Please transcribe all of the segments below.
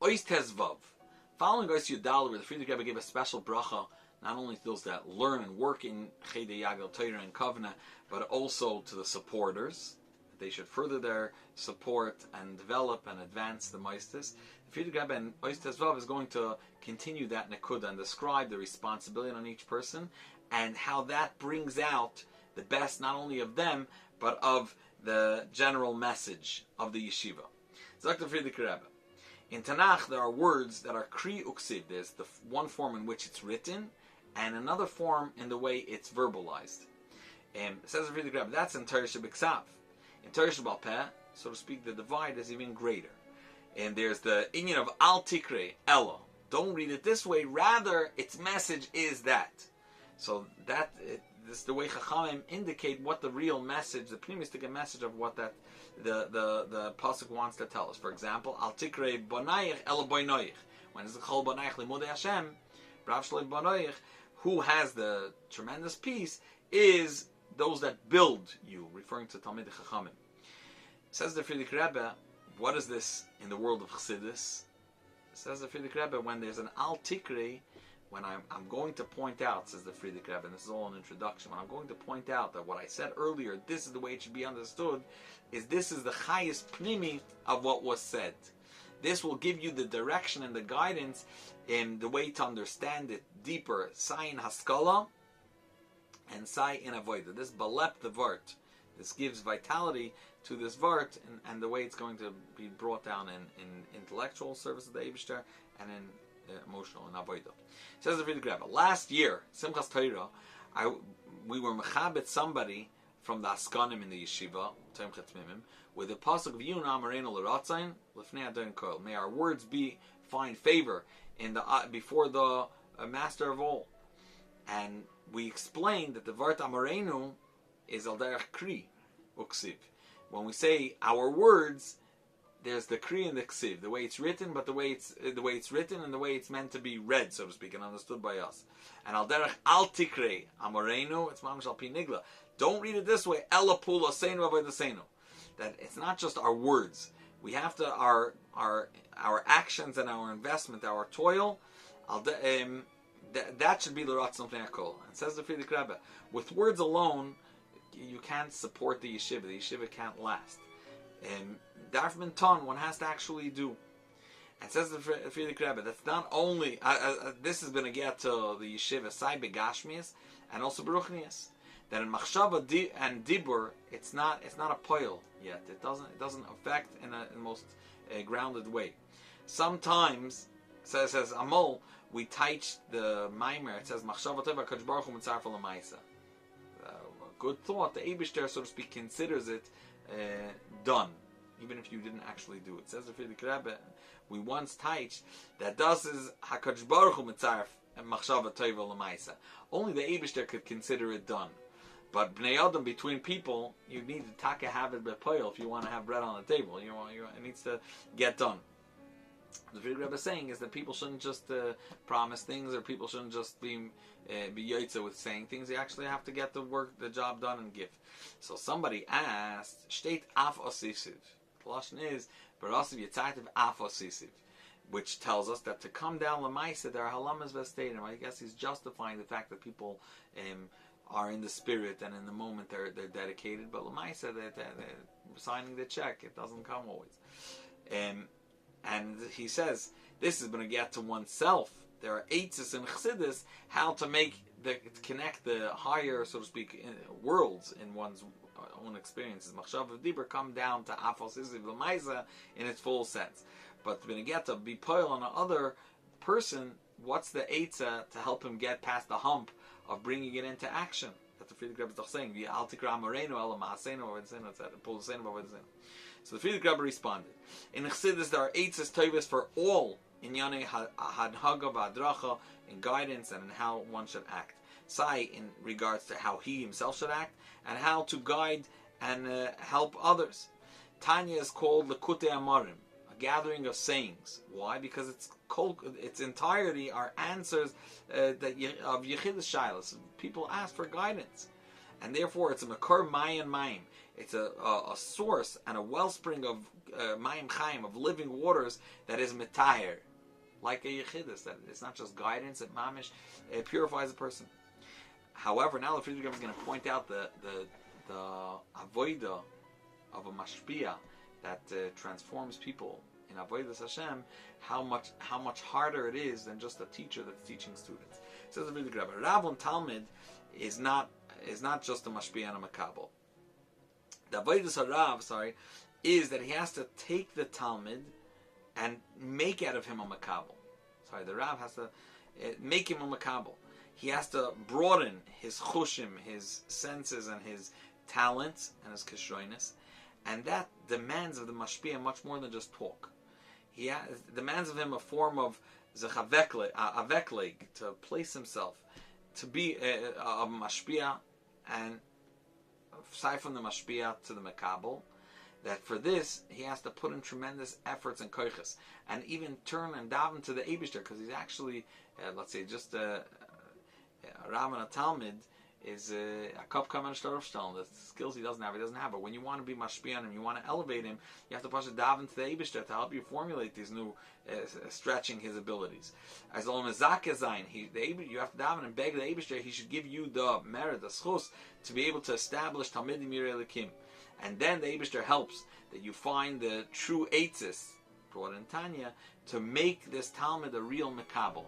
Ois Tezvav. Following Ois Yudal, where the Friedrich Rebbe gave a special bracha, not only to those that learn and work in Chedei Yagel Torah and Kavna, but also to the supporters. They should further their support and develop and advance the Moistis. The Friedrich Rebbe and Ois Tezvav is going to continue that Nekuda and describe the responsibility on each person and how that brings out the best not only of them, but of the general message of the yeshiva. Dr. Friedrich Rebbe. In Tanakh, there are words that are kri uksiv. There's the one form in which it's written, and another form in the way it's verbalized. Says the Friedrich Rebbe, that's in Torah Shebiksav. In Torah Shebal Peh, so to speak, the divide is even greater. And there's the inyan of al tikre, ella. Don't read it this way, rather its message is that. So that this is the way Chachamim indicate what the real message, the pneumistic message of what that the pasuk wants to tell us. For example, al tikre bonayich ela boinoich. When it's the chol bonayich limudei Hashem, brav shloi bonoich, who has the tremendous peace is those that build you, referring to Talmidei Chachamim. Says the Friedrich Rebbe, what is this in the world of Chassidus? Says the Friedrich Rebbe, when there's an al tikre, when I'm going to point out, says the Friedrich Rebbe, and this is all an introduction, when I'm going to point out that what I said earlier, this is the way it should be understood, is this is the highest pnimi of what was said. This will give you the direction and the guidance in the way to understand it deeper. Sai in haskala and sai in avoida. This balep the vart. This gives vitality to this vart and the way it's going to be brought down in intellectual service of the Eibishter and in emotional and avoida. Says the Friedrich Rebbe, last year, Simchas Torah, we were mechabit somebody from the Askanim in the yeshiva, with the pasuk of Yun Amareinu L'Ratzain L'Fnei Adon Kol. May our words find favor in the before the Master of all. And we explained that the Vart Amareinu is al derech kri uksiv. When we say our words, there's the kri and the ksiv, the way it's written, but the way it's written and the way it's meant to be read, so to speak, and understood by us. And al derech al tikre Amareinu, it's mamash al pi nigla. Don't read it this way. Ela pula seinu avodaseinu. That it's not just our words. We have to our actions and our investment, our toil. That should be l'ratzon pnei hakol. And says the Friedrich Rebbe, with words alone, you can't support the yeshiva. The yeshiva can't last. Darfman ton, one has to actually do. And says the Friedrich Rebbe, that's not only this is going to get to the yeshiva sai begashmias and also beruchnias. That in machshava and dibur, it's not a poil yet. It doesn't affect in the most grounded way. Sometimes says Amol, we teach the Maimer. It says machshava teva kadosh baruch hu mitzarfa l'maisa. Good thought. The Eibishter, so to speak, considers it done, even if you didn't actually do it. It says the Friedrich Rebbe, we once teach that das is hakadosh baruch hu mitzarf machshava teva l'maisa. Only the Eibishter could consider it done. But bnei adam, between people, you need to taka have it bepoil if you want to have bread on the table. It needs to get done. The Friedrich Rebbe is saying is that people shouldn't just promise things, or people shouldn't just be yotze with saying things. They actually have to get the job done and give. So somebody asked, "Shteit af osisiv." The lashon is barasiv yitzativ af osisiv, which tells us that to come down lemaisa there are halamas v'esteinim. I guess he's justifying the fact that people are in the spirit and in the moment they're dedicated, but lemaisa they're signing the check. It doesn't come always. And he says this is going to get to oneself. There are eitzes in Chassidus how to connect the higher, so to speak, worlds in one's own experiences. Machshav of Dibur come down to Afos Isiv L'Maisa in its full sense. But when you get to be poil on another person, what's the eitzah to help him get past the hump of bringing it into action? That's the Friedrich Rebbe is saying. So the Friedrich Rebbe responded. In Chassidus there are eitzes toivus for all in Yanei Hadhaga V'Adracha, in guidance and in how one should act. Sai in regards to how he himself should act and how to guide and help others. Tanya is called Likkutei Diburim, a gathering of sayings. Why? Because its entirety are answers of Yechidus Shilas. People ask for guidance, and therefore it's a Makor Mayan Mayim. It's a source and a wellspring of mayim chaim, of living waters that is metayer, like a yechidus. That it's not just guidance; it mamish, it purifies a person. However, now the Friedrich Rebbe is going to point out the avodah of a mashpia that transforms people in avodas Hashem. How much harder it is than just a teacher that's teaching students. Says the Friedrich Rebbe, Rav and Talmud is not just a mashpia and a makabel. The avodas harav, is that he has to take the Talmud and make out of him a makabel. The Rav has to make him a makabel. He has to broaden his chushim, his senses, and his talents, and his kishroinus, and that demands of the mashpia much more than just talk. He demands of him a form of avekleg, to place himself, to be a mashpia, and aside from the mashpia to the makabel, that for this he has to put in tremendous efforts and koiches, and even turn and daven to the Eibishter, because he's actually, let's say, just a Rav and a Talmud is a kapkam and a shtarufstal. The skills he doesn't have. But when you want to be mashpia on him, you want to elevate him, you have to push a daven to the Eibishter to help you formulate these new, stretching his abilities. As long as zakezayin, you have to daven and beg the Eibishter, he should give you the merit, the schus, to be able to establish Talmidim Yirei Elokim. And then the Eibishter helps that you find the true eitzis, brought in Tanya, to make this Talmud a real makabel.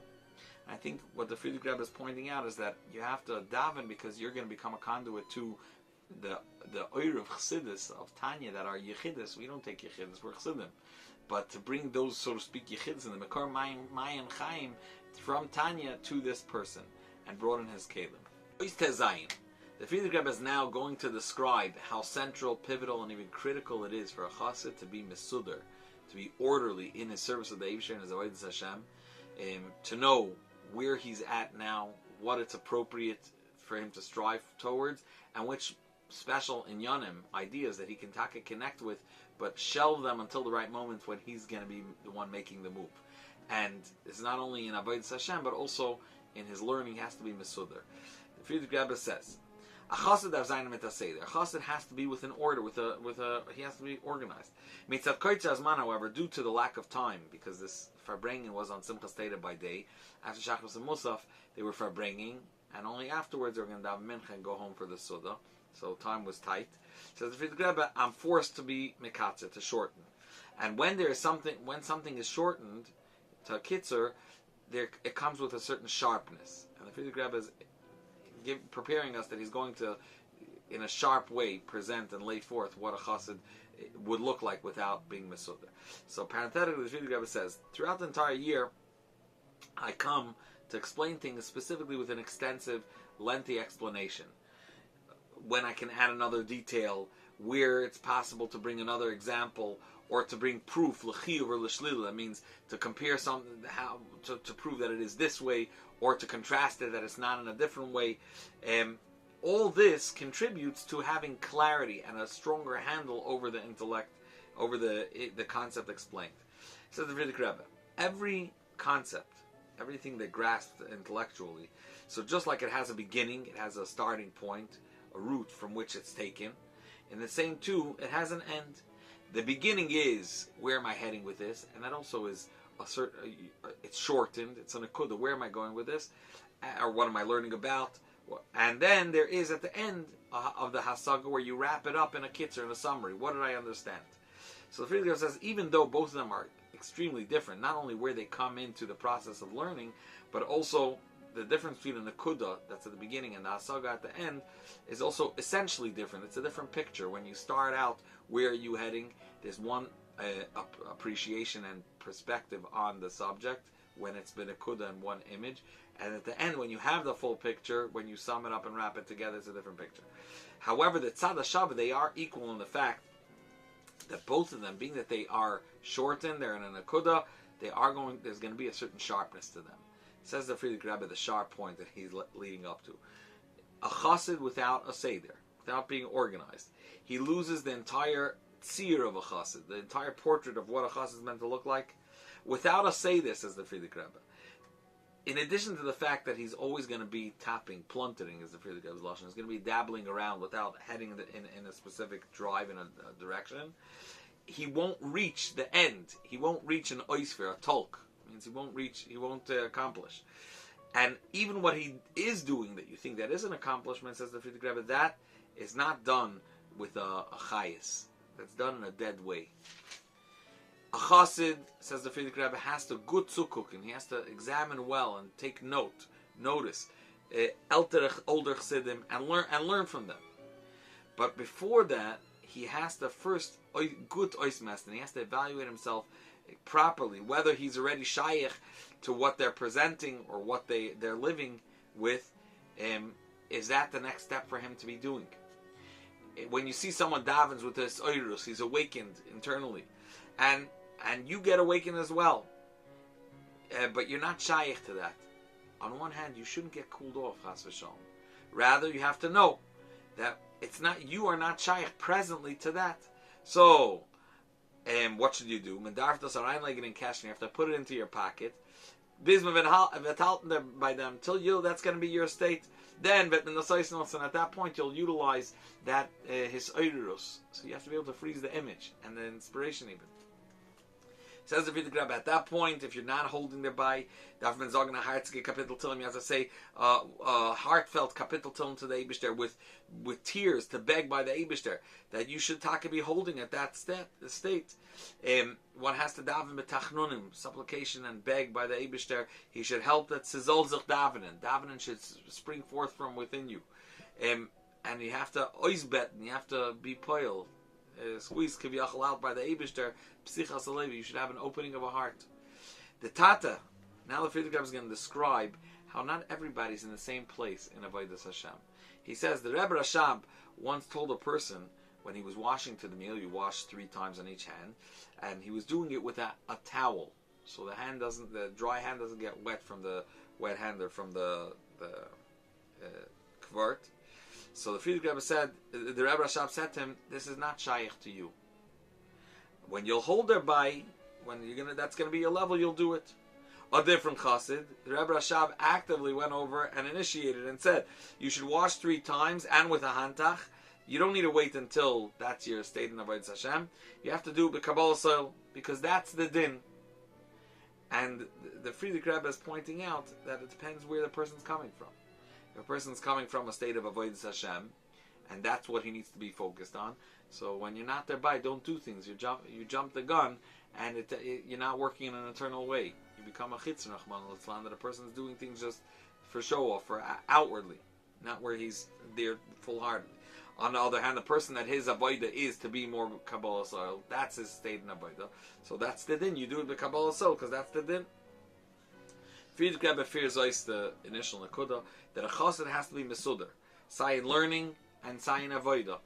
I think what the Friedrich Rebbe is pointing out is that you have to daven because you're going to become a conduit to the oir of chassidus, of Tanya, that are yechidus. We don't take yechidus, we're chassidim. But to bring those, so to speak, yechidus in the Mekar Mayim Chaim from Tanya to this person and broaden his kelim. The Friedrich Rebbe is now going to describe how central, pivotal, and even critical it is for a chassid to be mesuder, to be orderly in his service of the Eibishter and his avodas Hashem, to know where he's at now, what it's appropriate for him to strive towards, and which special inyanim, ideas that he can connect with, but shelve them until the right moment when he's going to be the one making the move. And it's not only in avodas Hashem, but also in his learning, he has to be mesuder. The Friedrich Rebbe says, a chassid has to be within order, he has to be organized. Mitzat koitza azman, however, due to the lack of time, because this farbrengen was on Simchas Teda by day, after Shachris and Musaf, they were farbrengen, and only afterwards they were going to daven mincha and go home for the suda. So time was tight. So the Friedrich Rebbe, I'm forced to be mekatzer, to shorten. And when something is shortened to kitzer, it comes with a certain sharpness. And the Friedrich Rebbe is preparing us that he's going to, in a sharp way, present and lay forth what a chassid would look like without being mesuder. So parenthetically, the Friedrich Rebbe says, throughout the entire year, I come to explain things specifically with an extensive, lengthy explanation. When I can add another detail, where it's possible to bring another example, or to bring proof, l'chiyuv or l'shlila, that means to compare something, to prove that it is this way, or to contrast it that it's not in a different way. All this contributes to having clarity and a stronger handle over the intellect, over the concept explained. Says the Friedrich Rebbe, every concept, everything that grasped intellectually, so just like it has a beginning, it has a starting point, a root from which it's taken, in the same too, it has an end. The beginning is, where am I heading with this? And that also is it's shortened, it's an akuda, where am I going with this? Or what am I learning about? And then there is at the end of the hasaga where you wrap it up in a kitzer, in a summary. What did I understand? So the Friedrich Rebbe says, even though both of them are extremely different, not only where they come into the process of learning, but also the difference between the nakuda, that's at the beginning, and the hasaga at the end, is also essentially different. It's a different picture. When you start out, where are you heading? There's one appreciation and perspective on the subject when it's been a kuda in one image, and at the end, when you have the full picture, when you sum it up and wrap it together, it's a different picture. However, the tzad hashava, they are equal in the fact that both of them, being that they are shortened, they're in an akuda, there's going to be a certain sharpness to them. Says the Friedrich Rebbe, the sharp point that he's leading up to. A chassid without a seder, without being organized, he loses the entire tzir of a chassid, the entire portrait of what a chassid is meant to look like. Without a seder, says the Friedrich Rebbe, in addition to the fact that he's always going to be tapping, plunting, as the Friedrich Rebbe's lashon, he's going to be dabbling around without heading in a specific drive in a direction. he won't reach the end. He won't reach an oisfer, a tolk. It means he won't accomplish. And even what he is doing that you think that is an accomplishment, says the Friedrich Rebbe, that is not done with a chayis. That's done in a dead way. A chassid, says the Friedrich Rebbe, has to gut zukuk, and he has to examine well and take notice, older chassidim, and learn from them. But before that, he has to first gut oismest, and he has to evaluate himself properly, whether he's already shaykh to what they're presenting or what they're living with. Is that the next step for him to be doing? When you see someone davens with this oirus, he's awakened internally, and you get awakened as well, but you're not shaykh to that. On one hand, you shouldn't get cooled off, chas v'shalom. Rather, you have to know that you are not shaykh presently to that. So, what should you do? Mendarftas are in cash, and you have to put it into your pocket. Bisma by them till that's going to be your state. Then, and at that point, you'll utilize that his oirus. So you have to be able to freeze the image and the inspiration even. Says the Friedrich Rebbe, at that point, if you're not holding the by, darf man sagen a herzige Kapitel Tillim, you have to say heartfelt Kapitel Tillim to the Eibishter with tears to beg by the Eibishter that you should be holding at that state. One has to daven betachnunim, supplication and beg by the Eibishter. He should help that sizol zich davenen. Davenen should spring forth from within you. And you have to oisbet, and you have to be poil. Squeeze kiviyachal out by the Eibishter, psichas alevi. You should have an opening of a heart. The Tata, now the Friedrich Rebbe is going to describe how not everybody's in the same place in Avodas Hashem. He says the Rebbe Rashab once told a person when he was washing to the meal, you wash 3 times on each hand, and he was doing it with a towel, so the dry hand doesn't get wet from the wet hand or from the kvart. So the Friedrich Rebbe said, the Rebbe Rashab said to him, this is not shaykh to you. When you'll hold thereby, that's gonna be your level, you'll do it. A different chassid, the Rebbe Rashab actively went over and initiated and said, you should wash 3 times and with a hantach. You don't need to wait until that's your state in Avodas Hashem. You have to do it with Kabbalah soil, because that's the din. And the Friedrich Rebbe is pointing out that it depends where the person's coming from. If a person's coming from a state of Avodas Hashem, and that's what he needs to be focused on. So when you're not thereby, don't do things. You jump the gun, and you're not working in an eternal way. You become a chitz Rahman al-Islam, that a person's doing things just for show off, for outwardly, not where he's there full-hearted. On the other hand, the person that his avodah is to be more Kabbalah soil, that's his state in avodah. So that's the din. You do it with Kabbalah soil, because that's the din. Friedrich Rebbe fears the initial nakuda that a chassid has to be mesuder, say in learning and say in avodah.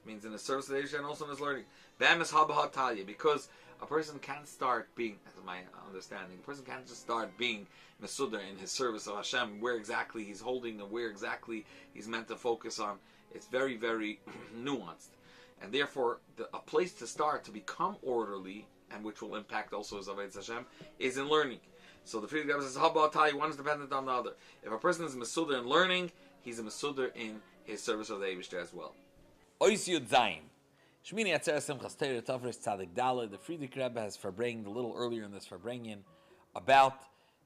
Means in the service of the Eibishter and also in his learning. Because a person can't start being, as my understanding, a person can't just start being mesuder in his service of Hashem, where exactly he's holding and where exactly he's meant to focus on. It's very, very nuanced. And therefore, a place to start to become orderly, and which will impact also his Avodas Hashem, is in learning. So the Friedrich Rebbe says, one is dependent on the other. If a person is mesuder in learning, he's a mesuder in his service of the Eibishter as well. Ois Yud Zayin. Shmini Atzer Simchas Torah Tavris Tzadik Daled. The Friedrich Rebbe has verbringed a little earlier in this verbringen about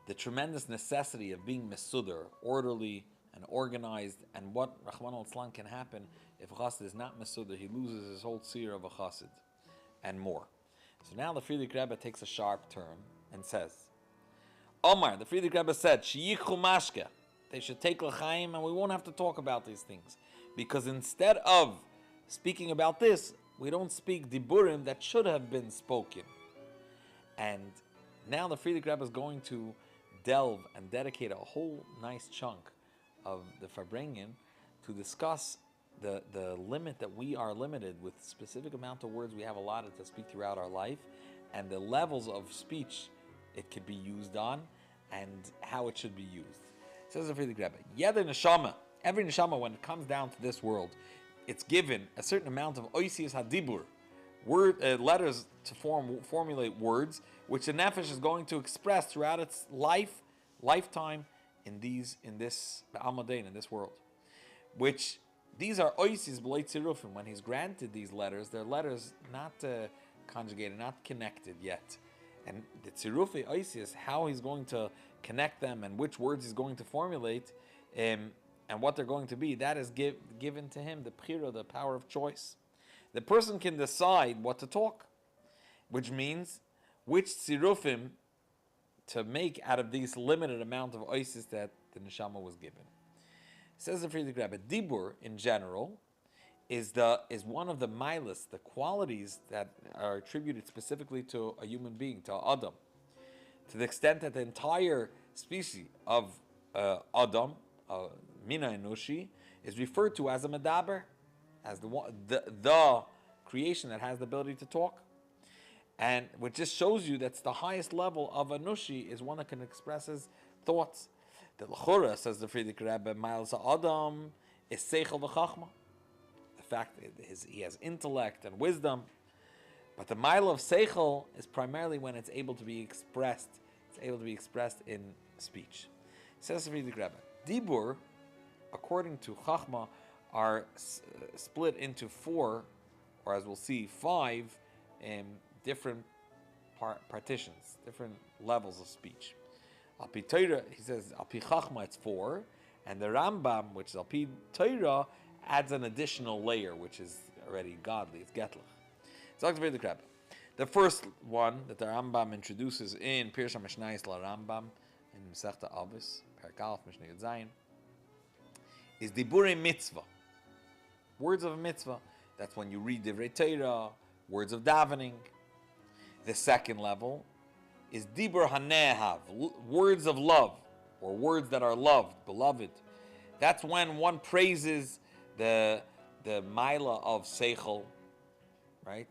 the tremendous necessity of being mesuder, orderly and organized, and what Rahman al-Islam can happen if a chassid is not mesuder. He loses his whole seer of a chassid and more. So now the Friedrich Rebbe takes a sharp turn and says, Omar, the Friedrich Rebbe said, Sheyikhu mashke, they should take l'chaim, and we won't have to talk about these things, because instead of speaking about this, we don't speak diburim that should have been spoken. And now the Friedrich Rebbe is going to delve and dedicate a whole nice chunk of the Farbrengen to discuss the limit that we are limited with, specific amount of words we have allotted to speak throughout our life, and the levels of speech it could be used on, and how it should be used. It says the Friedrich Rebbe, Yeder neshama, every neshama, when it comes down to this world, it's given a certain amount of oisius hadibur, letters to formulate words, which the nefesh is going to express throughout its lifetime in this Almadein, in this world. Which these are oisis b'leit zirufim. When he's granted these letters, they're letters not conjugated, not connected yet. And the Tzirufi Oisius, how he's going to connect them and which words he's going to formulate, and what they're going to be, that is given to him, the Bchira, the power of choice. The person can decide what to talk, which means which Tzirufim to make out of this limited amount of Oisius that the Neshama was given. Says the Previous Lubavitcher Rebbe, Dibur in general is one of the milas, the qualities that are attributed specifically to a human being, to Adam. To the extent that the entire species of Adam, Mina Enushi, is referred to as a Medaber, as the creation that has the ability to talk. And which just shows you that's the highest level of Anushi is one that can express his thoughts. The L'chura, says the Previous Lubavitcher Rebbe, Miles Adam is Seichel v'Chachma. The fact that he has intellect and wisdom. But the mile of Seichel is primarily when it's able to be expressed. It's able to be expressed in speech. Says the Previous Lubavitcher Rebbe, Dibur, according to Chachma, are split into 4, or as we'll see, 5 different partitions, different levels of speech. Alpi Torah, he says, Alpi Chachma, it's 4, and the Rambam, which is Alpi Torah, adds an additional layer, which is already godly. It's Getlach. So the first one that the Rambam introduces in Pirsha Mishnayis La Rambam in Masechta Avos, Perek Mishnah Yud Zayin, is Diburim Mitzvah. Words of a mitzvah. That's when you read Divrei Torah, words of davening. The second level is Dibur Hanehav, words of love, or words that are loved, beloved. That's when one praises the Maila of Seichel, right?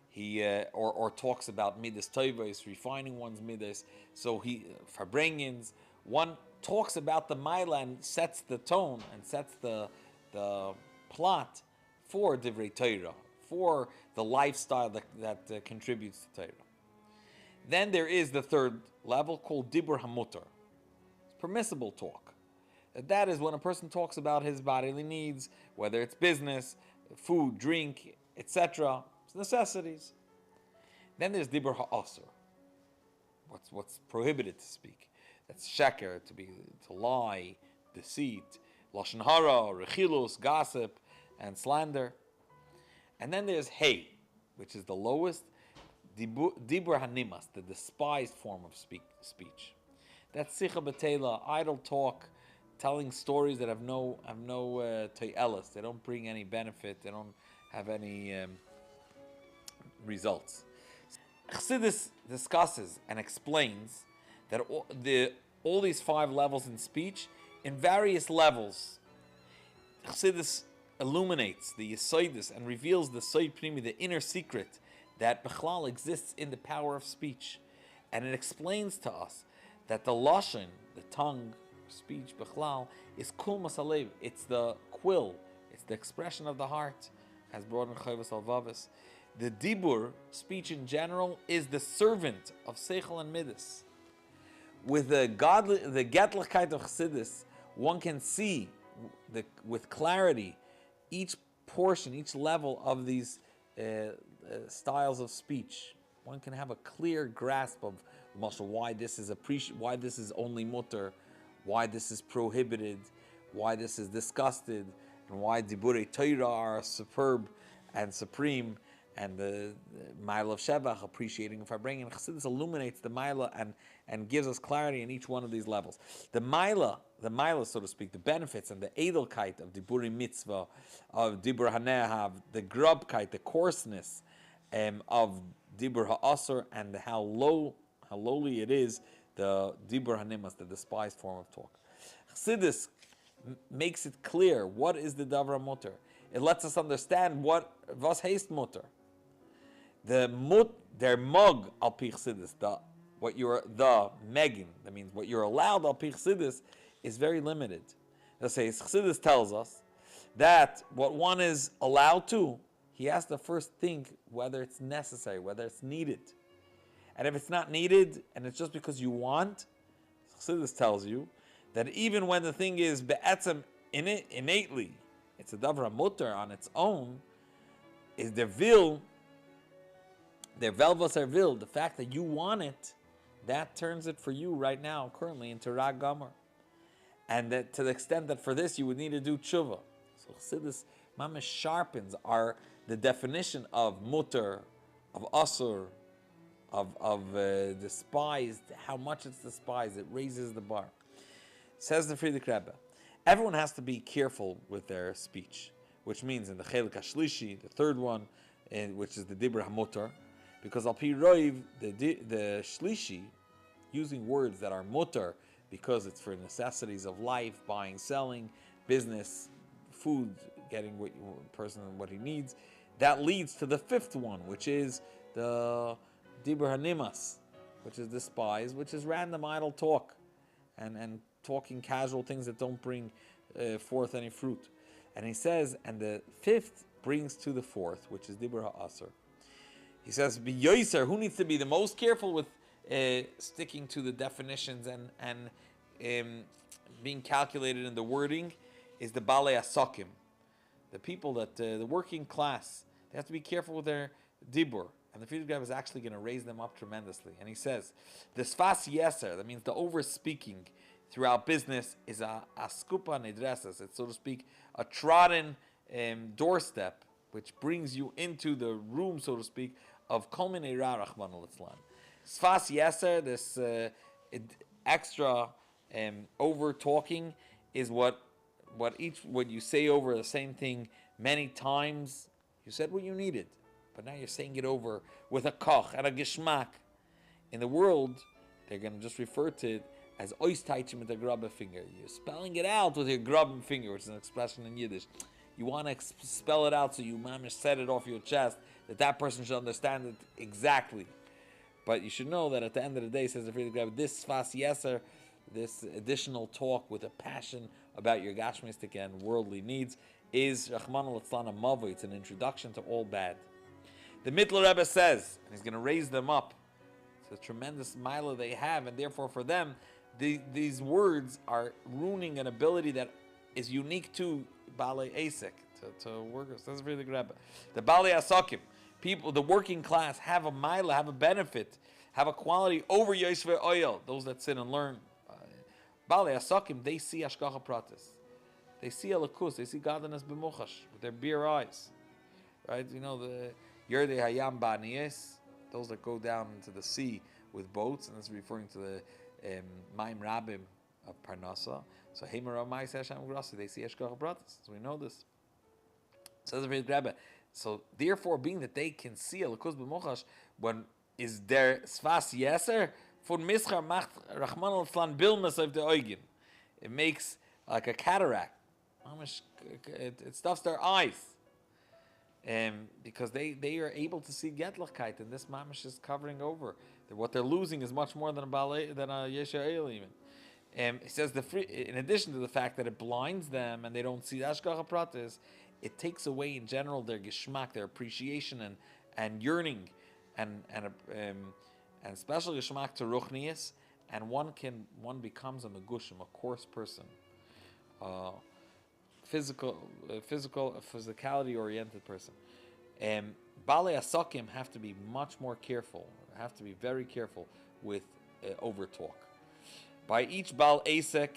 He or talks about Midas Tovos, refining one's Midas. So Farbrengens, one talks about the Maila and sets the tone and sets the plot for Divrei Torah, for the lifestyle that contributes to Torah. Then there is the third level called Dibur Hamutar. It's permissible talk. That is when a person talks about his bodily needs, whether it's business, food, drink, etc. It's necessities. Then there's Dibur Ha'asr. What's prohibited to speak. That's sheker, to lie, deceit, lashon hara, rechilus, gossip, and slander. And then there's Hey, which is the lowest, Dibur Hanimas, the despised form of speech. That's Sicha B'Teila, idle talk, telling stories that have no te'elis. They don't bring any benefit. They don't have any results. Chassidus discusses and explains that all these 5 levels in speech, in various levels, Chassidus illuminates the Yisoidus and reveals the Soid Primi, the inner secret that Bechlal exists in the power of speech. And it explains to us that the Lashon, the tongue, speech, Bechlal, is Kul Masalev. It's the quill, it's the expression of the heart, as brought in Chovos Halvavis. The Dibur, speech in general, is the servant of Seichel and Midas. With the Getlichkeit of Chassidus, one can see with clarity each portion, each level of these styles of speech. One can have a clear grasp of why this is why this is only mutter, why this is prohibited, why this is disgusted, and why Diburei Torah are superb and supreme, and the Maila of Shevach, appreciating of Farbrengen. Chassidus illuminates the Maila and gives us clarity in each one of these levels. The Maila, so to speak, the benefits and the Edelkeit of Diburei Mitzvah, of Dibur Hanehav, the Grubkeit, the coarseness of Dibur Ha'asr, and how lowly it is, the Dibur Hanimas, the despised form of talk. Chassidus makes it clear what is the Davra Mutter. It lets us understand was heist Mutter. Der Mug al Pi Chassidus, the Megan, that means what you're allowed al Pi Chassidus, is very limited. Let's say Chassidus tells us that what one is allowed to, he has to first think whether it's necessary, whether it's needed. And if it's not needed, and it's just because you want, Chassidus tells you that even when the thing is be'etzem innately, it's a davra mutter on its own, is the vil, their velvas are vil, the fact that you want it, that turns it for you right now, currently, into Rag Gomer. And that to the extent that for this you would need to do tshuva. So Chassidus Mamash sharpens the definition of mutter, of asur, of despised, how much it's despised. It raises the bar. Says the Friedrich Rebbe, everyone has to be careful with their speech, which means in the Chelik HaShlishi, the third one, which is the Dibur HaMutar, because Al Pi Roiv, the Shlishi, using words that are mutar, because it's for necessities of life, buying, selling, business, food, getting what he needs, that leads to the fifth one, which is the Dibur HaNimas, which is despised, which is random idle talk, and talking casual things that don't bring forth any fruit. And he says, and the fifth brings to the fourth, which is Dibur HaAsr. He says, B'yoser, who needs to be the most careful with sticking to the definitions and being calculated in the wording, is the Balei Asakim. The people that, the working class, they have to be careful with their Dibur. And the Friedrich Rebbe is actually going to raise them up tremendously. And he says, the Sfas Yeser, that means the over-speaking throughout business, is a skupa nidresas. It's, so to speak, a trodden doorstep, which brings you into the room, so to speak, of Kol Minei Ra Rachman al-Itzlan. Sfas Yeser, this extra over-talking, is what you say over the same thing many times. You said what you needed, but now you're saying it over with a koch and a geschmack. In the world, they're going to just refer to it as ois taichim with a grubbe finger. You're spelling it out with your grubben finger, which is an expression in Yiddish. You want to spell it out so you mamish set it off your chest, that person should understand it exactly. But you should know that at the end of the day, says the Friedrich Rebbe, this Sfas Yeser, this additional talk with a passion about your gashmistic and worldly needs, is Rachman al-Itzlan a mavo. It's an introduction to all bad. The Mittler Rebbe says, and he's going to raise them up. It's a tremendous mila they have, and therefore for them, these words are ruining an ability that is unique to Balei Asik, to workers. That's the Friedrich Rebbe. The Balei Asakim, people, the working class, have a mila, have a benefit, have a quality over Yosef Oyel, those that sit and learn. Balei Asakim, they see Ashkacha Pratis. They see a Likus, they see godliness b'muchash, with their bare eyes. Right? You know, the Yerdei Hayam Ba'niyes, those that go down into the sea with boats, and this is referring to the Maim Rabim of Parnasa. So Heimar Amai Hashem Grassi, they see Ashkacha Pratis. So we know this. Says the Rebbe. So therefore, being that they can see a Likus b'muchash, when is their Sfas Yeser, for Mischar macht Rachman al-Itzlan bilmas of the Eugen. It makes like a cataract. It stuffs their eyes. Because they are able to see Getlichkeit, and this mamish is covering over. What they're losing is much more than a Yesha'el even. It says in addition to the fact that it blinds them and they don't see Ashkacha Pratis, it takes away in general their geschmack, their appreciation and yearning, and special geschmack to Ruchnius, and one becomes a megushim, a coarse person, physicality oriented person. Balei Asakim have to be much more careful, have to be very careful with over talk. By each Bal Asek,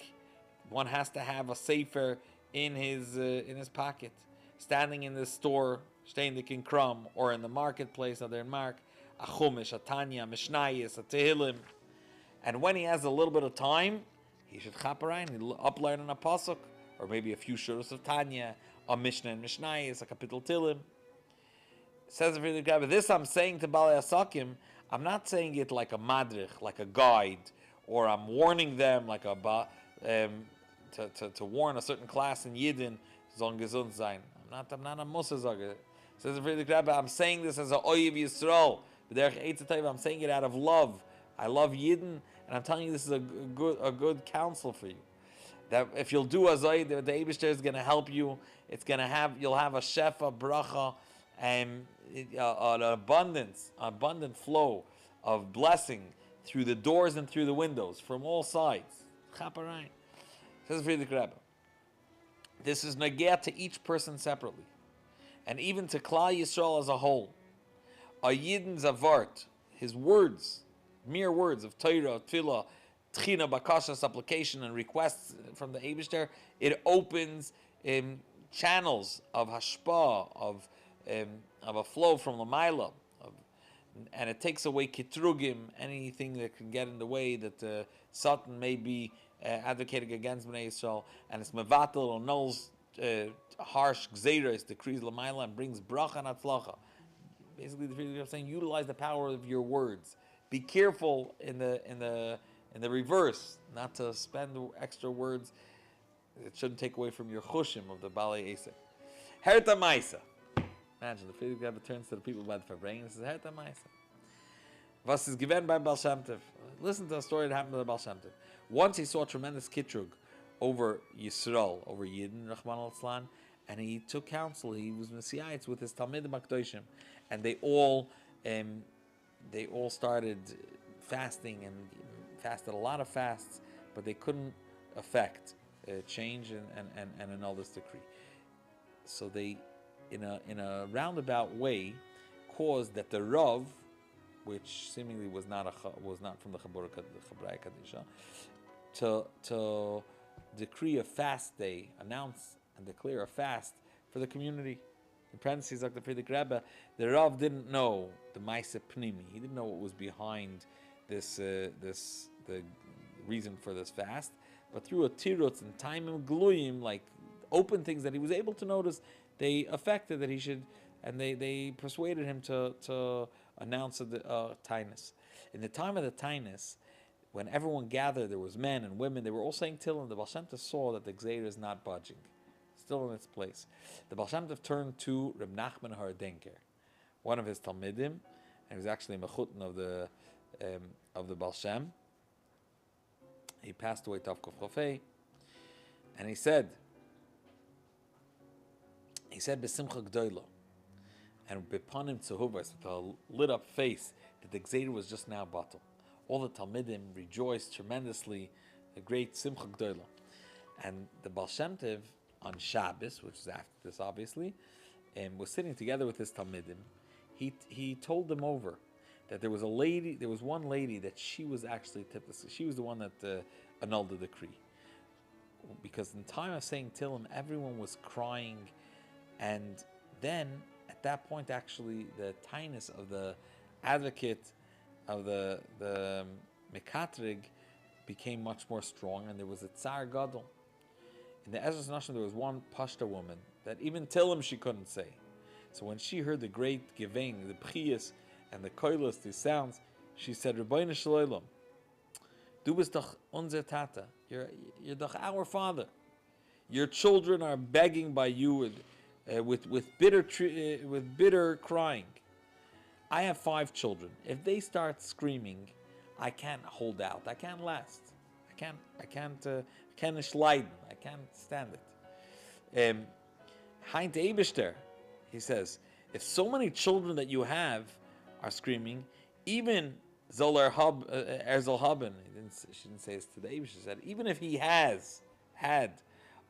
one has to have a sefer in his pocket, standing in the store, steindik in Krum, or in the marketplace of their mark, a chumash, a tanya, a mishnayis, a tehillim. And when he has a little bit of time, he should chaperein, he'll uplearn in a pasuk, or maybe a few shuros of tanya, a mishnah and mishnayis, a kapitel tehillim. Says the Friedrich Rebbe, this I'm saying to Balei Asakim, I'm not saying it like a madrich, like a guide, or I'm warning them like to warn a certain class in Yidden, zon gesund sein. I'm not a Musa Zager. Says the Friedrich Rebbe, I'm saying this as a Oyev Yisrael. I'm saying it out of love. I love Yidden, and I'm telling you this is a good counsel for you. That if you'll do Azay, the Eibishter is going to help you. You'll have a shefa, bracha, and an abundant flow of blessing through the doors and through the windows from all sides. Chaparayim. Says Friedrich Rebbe. This is nagea to each person separately, and even to Klal Yisrael as a whole. a Yidin's avart, his words, mere words of Torah, Tefillah, Tchina, Bakasha, supplication, and requests from the Eibishter, it opens channels of hashpah, of a flow from Lamaila, and it takes away kitrugim, anything that can get in the way that Satan may be advocating against Bnei Yisrael, and it's mevatel, annuls harsh gzeiros, decrees Lamaila, and brings bracha and atzlacha. Basically, the Previous Lubavitcher saying, utilize the power of your words. Be careful in the reverse, not to spend extra words. It shouldn't take away from your chushim of the Balei Esek. Herta Maisa. Imagine the Previous Lubavitcher turns to the people by the Fabring and says, Herta Maisa. Was is given by Baal Shem Tov. Listen to a story that happened to the Baal Shem Tov. Once he saw a tremendous kitrug over Yisrael, over Yidden, Rahman al-Islam, and he took counsel. He was Messiahites with his Talmidim HaKadoshim, and they all started fasting and fasted a lot of fasts, but they couldn't affect change and annul this decree. So they, in a roundabout way, caused that the Rav, which seemingly was not from the Chabraya Kadisha, to decree a fast day, announce and declare a fast for the community. In parentheses, like the Previous Rebbe, the Rav didn't know the Maisa Pnimi. He didn't know what was behind the reason for this fast. But through a tirutz and time and gluyim, like open things that he was able to notice, they affected that he should, and they persuaded him to announce the tainus. In the time of the tainus, when everyone gathered, there was men and women, they were all saying Tehillim. The Baal Shem Tov saw that the Gzeira is not budging, still in its place. The Baal Shem Tov turned to Reb Nachman Hardenker, one of his Talmidim, and he was actually a mechutin of the Baal Shem. He passed away Tav Kuf Chofei, and he said B'simcha Gdoila, and B'panim Tzehuvas, with a lit up face, that the Gzeira was just now batal. All the Talmidim rejoiced tremendously, a great Simcha Gdoila. And the Baal Shem Tov on Shabbos, which is after this obviously, was sitting together with his Talmidim. He told them over that there was one lady that she was actually she was the one that annulled the decree. Because in time of saying Tillim, everyone was crying, and then at that point actually the tainus of the advocate of the Mekatrig became much more strong, and there was a Tsar Gadol. In the Ezras Nashim, there was one Pashta woman that even Tillim she couldn't say. So when she heard the great Givein, the Pchiyas, and the Koilos, these sounds, she said, Rabbeinu Shalom, du bist doch unser Tata. You're doch our father. Your children are begging by you with bitter crying. I have 5 children. If they start screaming, I can't hold out. I can't last. I can't leiden. I can't stand it. Hein Eibishter, he says, if so many children that you have are screaming, even Zoller Erzel Haben, she didn't say this to the Eibishter, she said, even if he has had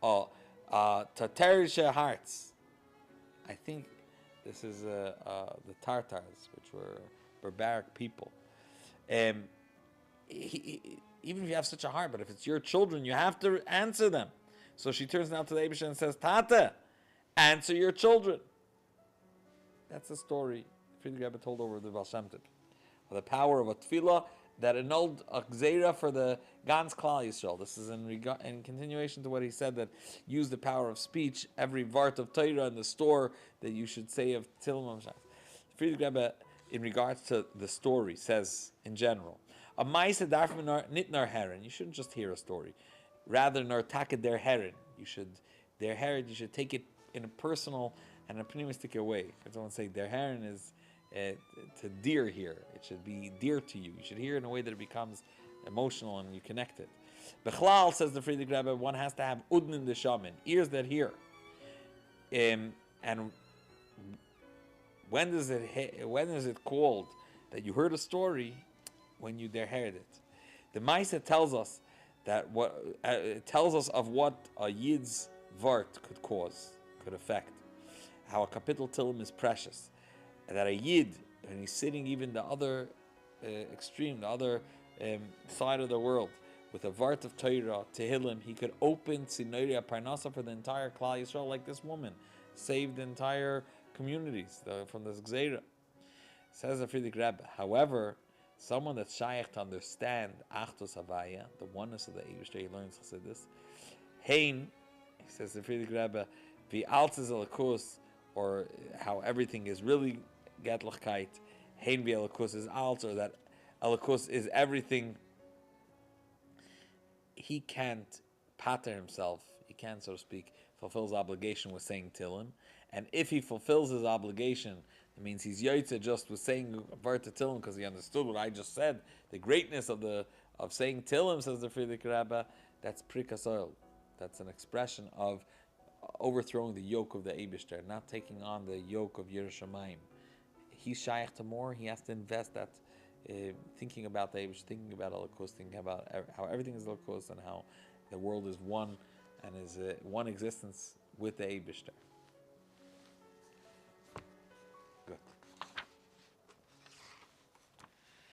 Tatarisha hearts, I think this is the Tartars, which were barbaric people. Even if you have such a heart, but if it's your children, you have to answer them. So she turns now to the Eibishter and says, Tata, answer your children. That's the story Friedrich Rebbe told over the Baal Shem Tov, of the power of a tefillah that annulled a gzeira for the Gans Klal Yisrael. This is in continuation to what he said, that use the power of speech, every vart of Torah in the store that you should say of Tillam. Friedrich Rebbe, in regards to the story, says in general, a ma'ase darf nit nar heron. You shouldn't just hear a story, rather nar taked der heron. You should take it in a personal and a pneumistic way. I don't want to say der heron is to dear here. It should be dear to you. You should hear it in a way that it becomes emotional and you connect it. Bechlal, says the Friedrich Rebbe, one has to have udnin de shaman, ears that hear. And when is it called that you heard a story? When you heard it. The Maisa tells us that it tells us of what a Yid's vart could affect. How a kapitel Tillim is precious. And that a Yid and he's sitting even the other extreme, the other side of the world, with a vart of Torah, Tehillim, he could open Sinoria Parnasa for the entire Klal Yisrael, like this woman saved the entire communities from this Gzeira. Says the Friedrich Rebbe. However, someone that's shaykh to understand Achdus Havaya, the oneness of the Eibishter, he learns Chassidus. Hein, he says the Friedrich Rebbe, the Altzes Elikus, or how everything is really Getlichkeit. Hein vi Elikus is Alts, or that Elikus is everything. He can't pater himself, he can't, so to speak, fulfill his obligation with saying Tillim. And if he fulfills his obligation, it means he's Yotze just with saying Varta Tillim because he understood what I just said, the greatness of saying Tillim, says the Friedrich Rebbe, that's Prikasoil. That's an expression of overthrowing the yoke of the Eibishter, not taking on the yoke of Yerushalayim. He's shaykh to more, he has to invest that, thinking about the Eibush, thinking about Elikus, thinking about how everything is Elikus and how the world is one and is one existence with the Eibishter.